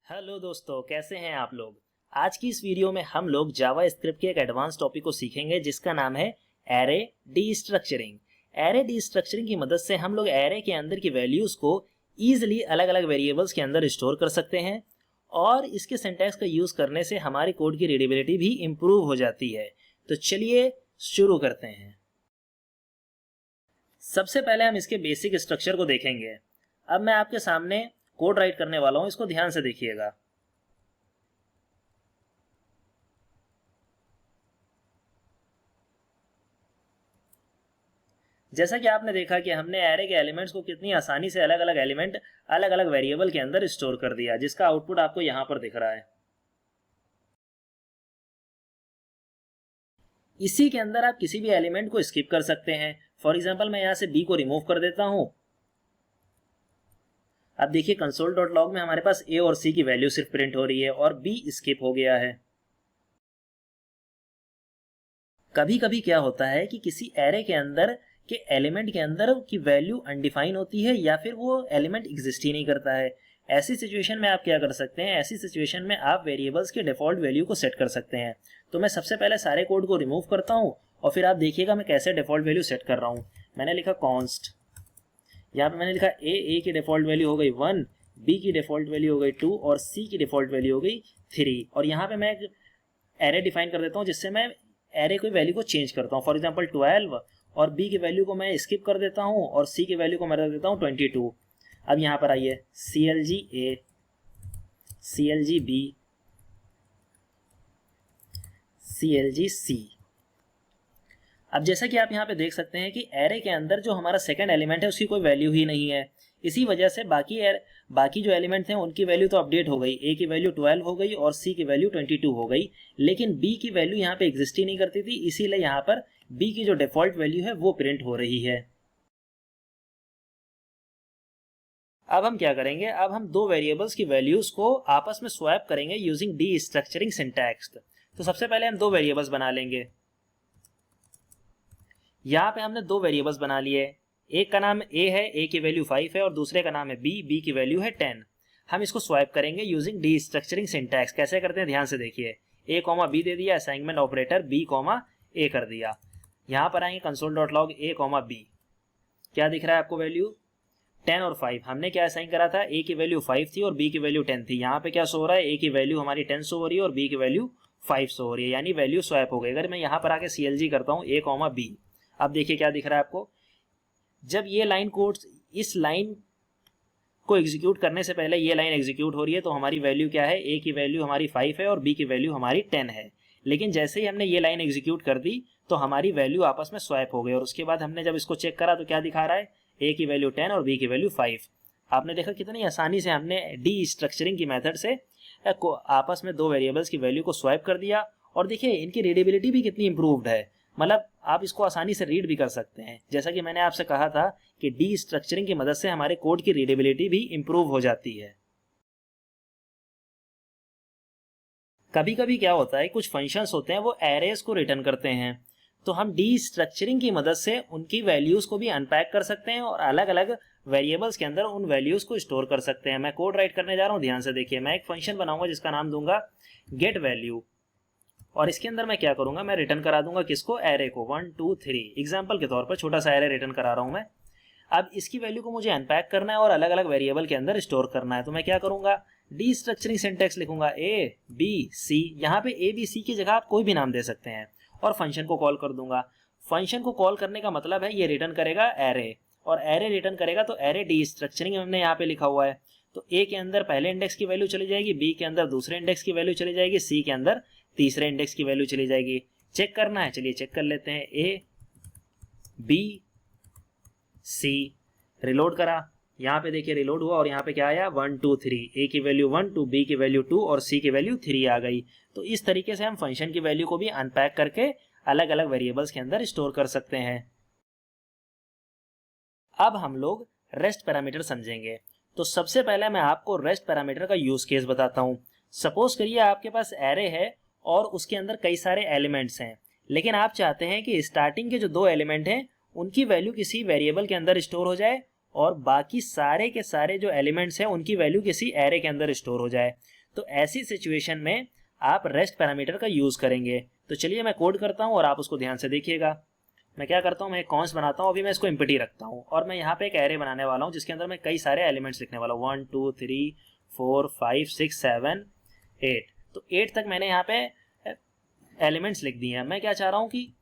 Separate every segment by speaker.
Speaker 1: Hello दोस्तों, कैसे हैं आप लोग। आज की इस वीडियो में हम लोग जावा स्क्रिप्ट के एक एडवांस टॉपिक को सीखेंगे जिसका नाम है एरे डीस्ट्रक्चरिंग। एरे डीस्ट्रक्चरिंग की मदद से हम लोग एरे के अंदर की वैल्यूज को ईजिली अलग अलग वेरिएबल्स के अंदर स्टोर कर सकते हैं और इसके सिंटैक्स का यूज करने से हमारे कोड की रीडेबिलिटी भी इंप्रूव हो जाती है। तो चलिए शुरू करते हैं। सबसे पहले हम इसके बेसिक स्ट्रक्चर को देखेंगे। अब मैं आपके सामने कोड राइट करने वाला हूं, इसको ध्यान से देखिएगा। जैसा कि आपने देखा कि हमने एरे के एलिमेंट्स को कितनी आसानी से अलग अलग एलिमेंट अलग अलग वेरिएबल के अंदर स्टोर कर दिया, जिसका आउटपुट आपको यहां पर दिख रहा है। इसी के अंदर आप किसी भी एलिमेंट को स्किप कर सकते हैं। फॉर एग्जांपल मैं यहां से बी को रिमूव कर देता हूं। अब देखिए कंसोल डॉट लॉग में हमारे पास ए और सी की वैल्यू सिर्फ प्रिंट हो रही है और बी स्किप हो गया है। कभी कभी क्या होता है कि किसी एरे के अंदर के एलिमेंट के अंदर की वैल्यू अनडिफाइन होती है या फिर वो एलिमेंट एग्जिस्ट ही नहीं करता है। ऐसी सिचुएशन में आप क्या कर सकते हैं, ऐसी सिचुएशन में आप वेरिएबल्स के डिफॉल्ट वैल्यू को सेट कर सकते हैं। तो मैं सबसे पहले सारे कोड को रिमूव करता हूं और फिर आप देखिएगा मैं कैसे डिफॉल्ट वैल्यू सेट कर रहा हूं। मैंने लिखा कॉन्स्ट, यहाँ पे मैंने लिखा ए की डिफॉल्ट वैल्यू हो गई 1, बी की डिफॉल्ट वैल्यू हो गई 2 और सी की डिफॉल्ट वैल्यू हो गई 3। और यहाँ पे मैं एक एरे डिफाइन कर देता हूँ जिससे मैं एरे कोई वैल्यू को चेंज करता हूँ। फॉर एग्जांपल 12 और बी की वैल्यू को मैं स्किप कर देता हूँ और सी की वैल्यू को मैं रख देता हूँ 22। अब यहाँ पर आइए CLG A, CLG B, CLG C। अब जैसा कि आप यहाँ पे देख सकते हैं कि एरे के अंदर जो हमारा सेकंड एलिमेंट है उसकी कोई वैल्यू ही नहीं है। इसी वजह से बाकी जो एलिमेंट थे उनकी वैल्यू तो अपडेट हो गई। ए की वैल्यू 12 हो गई और सी की वैल्यू 22 हो गई, लेकिन बी की वैल्यू यहाँ पे एग्जिस्ट ही नहीं करती थी, इसीलिए यहाँ पर बी की जो डिफॉल्ट वैल्यू है वो प्रिंट हो रही है। अब हम क्या करेंगे, अब हम दो वेरिएबल्स की वैल्यूज को आपस में स्वैप करेंगे यूजिंग डी स्ट्रक्चरिंग सिंटैक्स। तो सबसे पहले हम दो वेरिएबल्स बना लेंगे। यहाँ पे हमने दो वेरिएबल्स बना लिए। एक का नाम a है, a की वैल्यू 5 है और दूसरे का नाम है b की वैल्यू है 10। हम इसको स्वैप करेंगे यूजिंग डी स्ट्रक्चरिंग सिंटैक्स। कैसे करते हैं ध्यान से देखिए। a, b दे दिया, असाइनमेंट ऑपरेटर b, a कर दिया। यहाँ पर आएंगे console dot log a, b। क्या दिख रहा है आपको वैल्यू 10 और 5। हमने क्या असाइन करा था, a की वैल्यू 5 थी और b की वैल्यू 10 थी। यहाँ पे क्या शो हो रहा है, a की वैल्यू हमारी 10 शो हो रही है और b की वैल्यू 5 शो हो रही है, यानी वैल्यू स्वैप हो गई। अगर मैं यहाँ पर आके CLG करता हूँ a, b, अब देखिए क्या दिख रहा है आपको। जब ये लाइन कोड इस लाइन को एग्जीक्यूट करने से पहले ये लाइन एग्जीक्यूट हो रही है तो हमारी वैल्यू क्या है, a की वैल्यू हमारी 5 है और b की वैल्यू हमारी 10 है। लेकिन जैसे ही हमने ये लाइन एग्जीक्यूट कर दी तो हमारी वैल्यू आपस में स्वैप हो गई और उसके बाद हमने जब इसको चेक करा तो क्या दिखा रहा है, a की वैल्यू 10 और b की वैल्यू 5। आपने देखा कितनी आसानी से हमने डी स्ट्रक्चरिंग की मेथड से आपस में दो वेरिएबल्स की वैल्यू को स्वैप कर दिया। और देखिए इनकी रीडेबिलिटी भी कितनी इंप्रूव्ड है, मतलब आप इसको आसानी से रीड भी कर सकते हैं। जैसा कि मैंने आपसे कहा था कि डी स्ट्रक्चरिंग की मदद से हमारे कोड की रीडेबिलिटी भी इंप्रूव हो जाती है। कभी कभी क्या होता है, कुछ फंक्शंस होते हैं वो एरेज को रिटर्न करते हैं, तो हम डी स्ट्रक्चरिंग की मदद से उनकी वैल्यूज को भी अनपैक कर सकते हैं और अलग अलग वेरिएबल्स के अंदर उन वैल्यूज को स्टोर कर सकते हैं। मैं कोड राइट करने जा रहा हूँ, ध्यान से देखिए। मैं एक फंक्शन बनाऊंगा जिसका नाम दूंगा गेट वैल्यू और इसके अंदर मैं क्या करूंगा, मैं रिटर्न करा दूंगा किसको, एरे को 1 2 3। एग्जाम्पल के तौर पर छोटा सा एरे रिटर्न करा रहा हूं मैं। अब इसकी वैल्यू को मुझे अनपैक करना है और अलग अलग वेरिएबल के अंदर स्टोर करना है, तो मैं क्या करूंगा, डी स्ट्रक्चरिंग सिंटैक्स लिखूंगा A B C। यहाँ पे A B C की जगह आप कोई भी नाम दे सकते हैं और फंक्शन को कॉल कर दूंगा। फंक्शन को कॉल करने का मतलब है ये रिटर्न करेगा एरे और एरे रिटर्न करेगा, तो एरे डी स्ट्रक्चरिंग हमने यहाँ पे लिखा हुआ है। तो A के अंदर पहले इंडेक्स की वैल्यू चली जाएगी, B के अंदर दूसरे इंडेक्स की वैल्यू चली जाएगी, C के अंदर तीसरे इंडेक्स की वैल्यू चली जाएगी। चेक करना है, चलिए चेक कर लेते हैं। A B C, रिलोड करा, यहाँ पे देखिए रिलोड हुआ और यहाँ पे क्या आया 1 2 3। A की वैल्यू 1, 2 B की वैल्यू 2 और C की वैल्यू 3 आ गई। तो इस तरीके से हम फंक्शन की वैल्यू को भी अनपैक करके अलग अलग वेरिएबल्स के अंदर स्टोर कर सकते हैं। अब हम लोग रेस्ट पैरामीटर समझेंगे। तो सबसे पहले मैं आपको रेस्ट पैरामीटर का यूज केस बताता हूँ। सपोज करिए आपके पास एरे है और उसके अंदर कई सारे एलिमेंट्स हैं, लेकिन आप चाहते हैं कि स्टार्टिंग के जो दो एलिमेंट हैं उनकी वैल्यू किसी वेरिएबल के अंदर स्टोर हो जाए और बाकी सारे के सारे जो एलिमेंट्स हैं उनकी वैल्यू किसी एरे के अंदर स्टोर हो जाए। तो ऐसी सिचुएशन में आप रेस्ट पैरामीटर का यूज़ करेंगे। तो चलिए मैं कोड करता हूँ और आप उसको ध्यान से देखिएगा। मैं क्या करता हूँ, मैं एक कॉन्स बनाता हूँ, अभी मैं इसको एम्प्टी रखता हूँ और मैं यहाँ पे एक एरे बनाने वाला हूँ जिसके अंदर मैं कई सारे एलिमेंट्स लिखने वाला हूँ, 1 2 3 4 5 6 7 8। तो 8 तक मैंने यहाँ पे एलिमेंट्स लिख दिए हैं। मैं क्या चाह रहा हूँ कि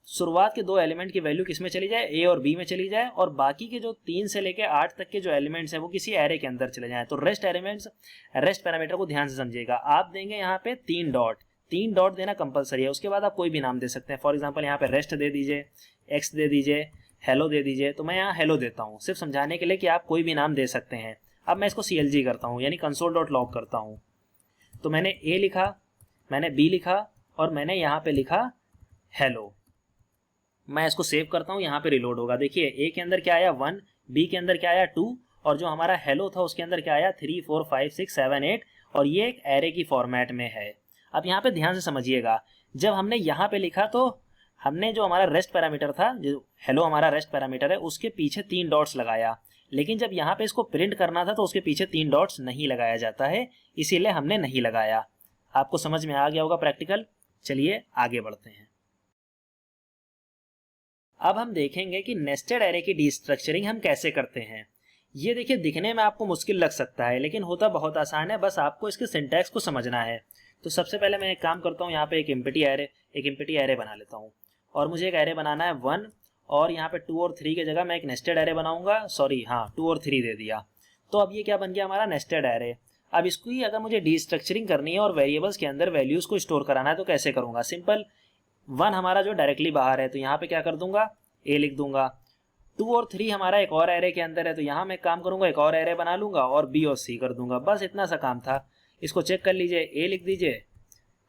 Speaker 1: शुरुआत के 2 एलिमेंट की वैल्यू किस में चली जाए, ए और बी में चली जाए, और बाकी के जो 3 से लेकर 8 तक के जो एलिमेंट्स हैं वो किसी एरे के अंदर चले जाएं। तो रेस्ट पैरामीटर को ध्यान से समझिएगा। आप देंगे यहाँ पे 3 डॉट देना कंपलसरी है। उसके बाद आप कोई भी नाम दे सकते हैं। फॉर एग्जांपल यहाँ पे रेस्ट दे दीजिए, एक्स दे दीजिए, हेलो दे दीजिए। तो मैं यहाँ हेलो देता हूँ सिर्फ समझाने के लिए कि आप कोई भी नाम दे सकते हैं। अब मैं इसको CLG करता हूँ यानी console.log करता हूँ। तो मैंने ए लिखा, मैंने बी लिखा और मैंने यहाँ पे लिखा हेलो। मैं इसको सेव करता हूँ, यहाँ पे रिलोड होगा। देखिए ए के अंदर क्या आया 1, बी के अंदर क्या आया 2 और जो हमारा हेलो था उसके अंदर क्या आया 3 4 5 6 7 8 और ये एक एरे की फॉर्मेट में है। अब यहाँ पे ध्यान से समझिएगा, जब हमने यहाँ पे लिखा तो हमने जो हमारा रेस्ट पैरामीटर था, जो हेलो हमारा रेस्ट पैरामीटर है, उसके पीछे 3 डॉट्स लगाया। लेकिन जब यहाँ पे इसको प्रिंट करना था तो उसके पीछे 3 डॉट्स नहीं लगाया जाता है, इसीलिए हमने नहीं लगाया। आपको समझ में आ गया होगा प्रैक्टिकल। चलिए आगे बढ़ते हैं। अब हम देखेंगे कि नेस्टेड एरे की डिस्ट्रक्चरिंग हम कैसे करते हैं। ये देखिए दिखने में आपको मुश्किल लग सकता है लेकिन होता बहुत आसान है, बस आपको इसके सिंटैक्स को समझना है। तो सबसे पहले मैं एक काम करता हूँ, यहाँ पे एक एम्प्टी एरे बना लेता हूँ और मुझे एक एरे बनाना है 1 और यहाँ पे 2 और 3 की जगह मैं एक नेस्टेड एरे बनाऊंगा। सॉरी, हाँ 2 और 3 दे दिया। तो अब ये क्या बन गया हमारा नेस्टेड एरे। अब इसको ही अगर मुझे डिस्ट्रक्चरिंग करनी है और वेरिएबल्स के अंदर वैल्यूज को स्टोर कराना है तो कैसे करूंगा। सिंपल, 1 हमारा जो डायरेक्टली बाहर है तो यहाँ पे क्या कर दूंगा, ए लिख दूंगा। 2 और 3 हमारा एक और एरे के अंदर है तो यहाँ मैं काम करूंगा, एक और एरे बना लूंगा और बी और सी कर दूंगा। बस इतना सा काम था। इसको चेक कर लीजिए, ए लिख दीजिए,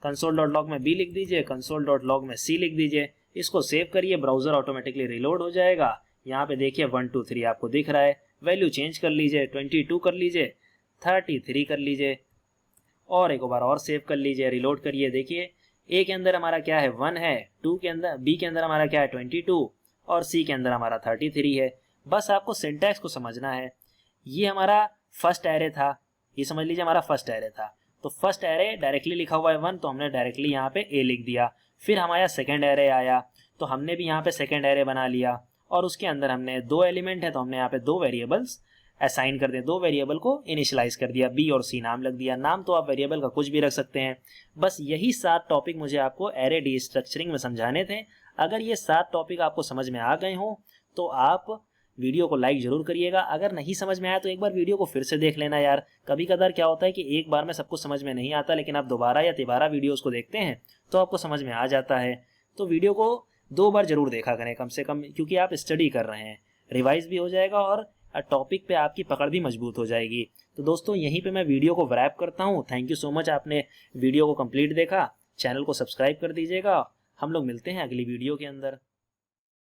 Speaker 1: console.log में बी लिख दीजिए, console.log में सी लिख दीजिए। इसको सेव करिए, ब्राउजर ऑटोमेटिकली रिलोड हो जाएगा। यहाँ पे देखिए 1 2 3 आपको दिख रहा है। वैल्यू चेंज कर लीजिए, 22 कर लीजिए, 33 कर लीजिए और एक बार और सेव कर लीजिए, रिलोड करिए। देखिए ए के अंदर हमारा क्या है 1 है, 2 के अंदर, बी के अंदर हमारा क्या है 22 और सी के अंदर हमारा 33 है। बस आपको सिंटैक्स को समझना है। ये हमारा फर्स्ट एरे था, ये समझ लीजिए हमारा फर्स्ट एरे था। तो फर्स्ट एरे डायरेक्टली लिखा हुआ है 1 तो हमने डायरेक्टली यहाँ पे ए लिख दिया। फिर हमारा सेकंड एरे आया तो हमने भी यहाँ पे सेकंड एरे बना लिया और उसके अंदर हमने 2 एलिमेंट है तो हमने यहाँ पे 2 वेरिएबल्स असाइन कर दिए, 2 वेरिएबल को इनिशियलाइज कर दिया, बी और सी नाम लग दिया। नाम तो आप वेरिएबल का कुछ भी रख सकते हैं। बस यही 7 टॉपिक मुझे आपको एरे डिस्ट्रक्चरिंग में समझाने थे। अगर ये 7 टॉपिक आपको समझ में आ गए हों तो आप वीडियो को लाइक जरूर करिएगा। अगर नहीं समझ में आया तो एक बार वीडियो को फिर से देख लेना यार। कभी कदार क्या होता है कि एक बार में सब कुछ समझ में नहीं आता, लेकिन आप दोबारा या तिबारा वीडियोस को देखते हैं तो आपको समझ में आ जाता है। तो वीडियो को 2 बार जरूर देखा करें कम से कम, क्योंकि आप स्टडी कर रहे हैं, रिवाइज भी हो जाएगा और टॉपिक पे आपकी पकड़ भी मजबूत हो जाएगी। तो दोस्तों यहीं पे मैं वीडियो को रैप करता हूँ। थैंक यू सो मच, आपने वीडियो को कंप्लीट देखा। चैनल को सब्सक्राइब कर दीजिएगा। हम लोग मिलते हैं अगली वीडियो के अंदर।